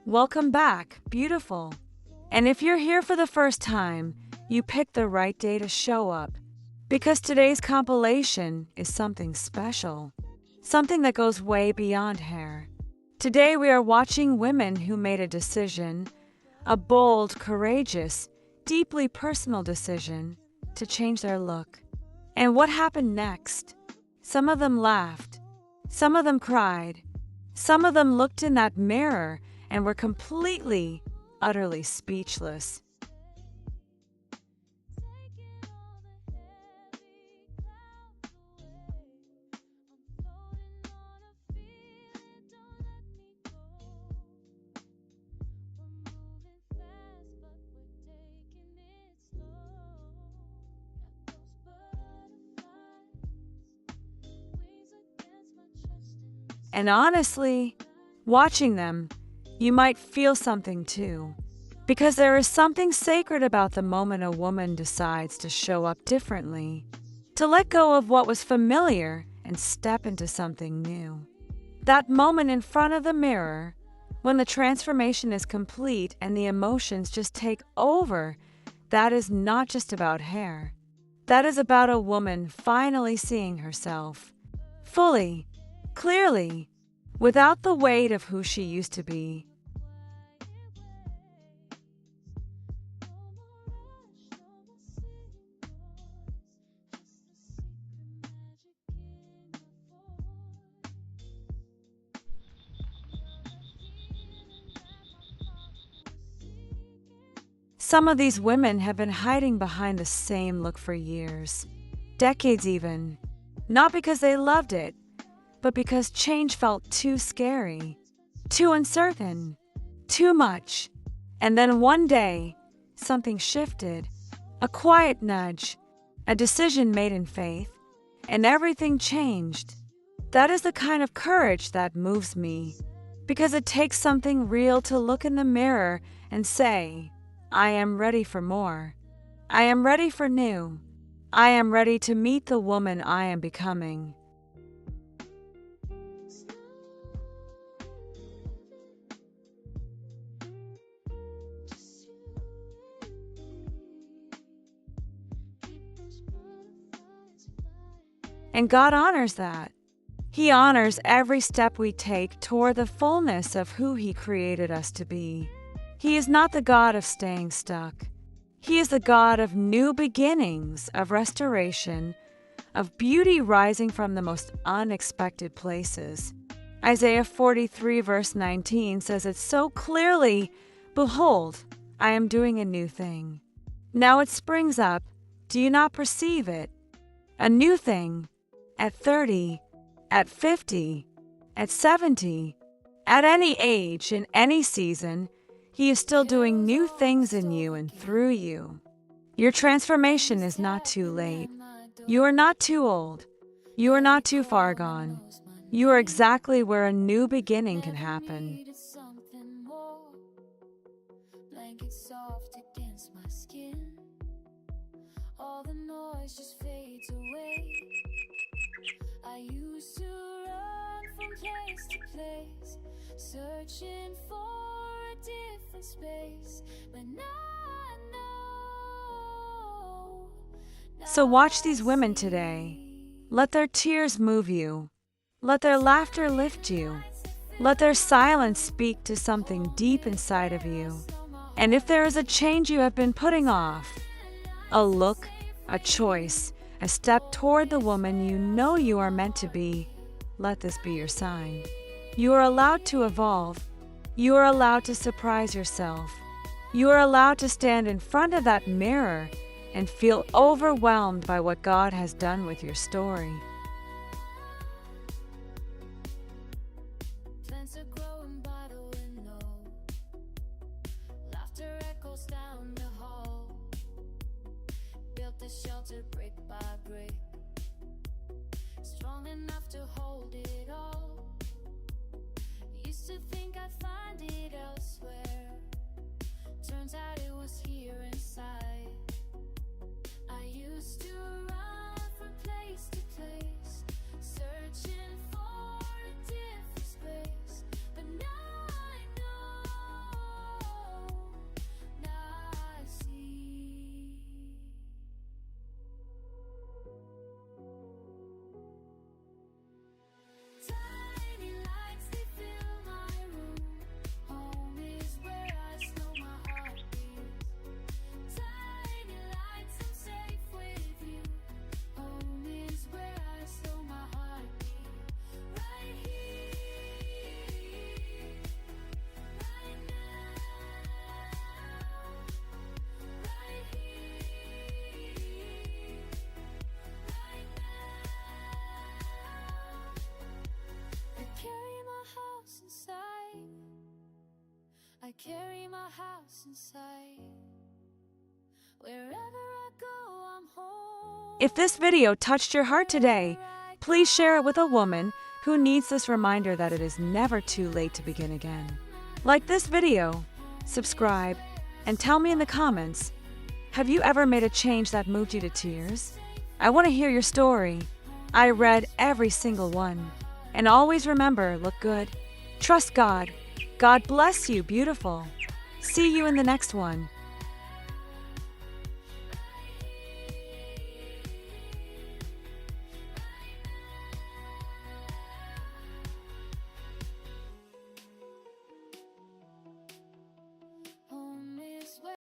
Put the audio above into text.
Welcome back, beautiful. And if you're here for the first time, you picked the right day to show up. Because today's compilation is something special. Something that goes way beyond hair. Today we are watching women who made a decision, a bold, courageous, deeply personal decision, to change their look. And what happened next? Some of them laughed. Some of them cried. Some of them looked in that mirror and were completely, utterly speechless. And honestly, watching them, you might feel something too. Because there is something sacred about the moment a woman decides to show up differently, to let go of what was familiar and step into something new. That moment in front of the mirror, when the transformation is complete and the emotions just take over, that is not just about hair. That is about a woman finally seeing herself, fully, clearly, without the weight of who she used to be. Some of these women have been hiding behind the same look for years, decades even, not because they loved it, but because change felt too scary, too uncertain, too much. And then one day, something shifted, a quiet nudge, a decision made in faith, and everything changed. That is the kind of courage that moves me, because it takes something real to look in the mirror and say, I am ready for more. I am ready for new. I am ready to meet the woman I am becoming. And God honors that. He honors every step we take toward the fullness of who He created us to be. He is not the God of staying stuck. He is the God of new beginnings, of restoration, of beauty rising from the most unexpected places. Isaiah 43 verse 19 says it so clearly, "Behold, I am doing a new thing. Now it springs up. Do you not perceive it? A new thing. At 30, at 50, at 70, at any age, in any season, He is still doing new things in you and through you. Your transformation is not too late. You are not too old. You are not too far gone. You are exactly where a new beginning can happen." All the noise just fades away. I used to run from place to place, searching for a different space, but now I know. So watch these women today. Let their tears move you. Let their laughter lift you. Let their silence speak to something deep inside of you. And if there is a change you have been putting off, a look, a choice, a step toward the woman you know you are meant to be, let this be your sign. You are allowed to evolve. You are allowed to surprise yourself. You are allowed to stand in front of that mirror and feel overwhelmed by what God has done with your story. Plants are growing by the window. Laughter echoes down the hall. Built a shelter brick by brick, strong enough to hold it all. Used to think I'd find it elsewhere. Turns out it was here inside. I used to run from place to place, searching for a different space, but now I know. a house inside. Wherever I go, I'm home. If this video touched your heart today, please share it with a woman who needs this reminder that it is never too late to begin again. Like this video, subscribe, and tell me in the comments, have you ever made a change that moved you to tears? I want to hear your story. I read every single one. And always remember, look good, trust God. God bless you, beautiful. See you in the next one.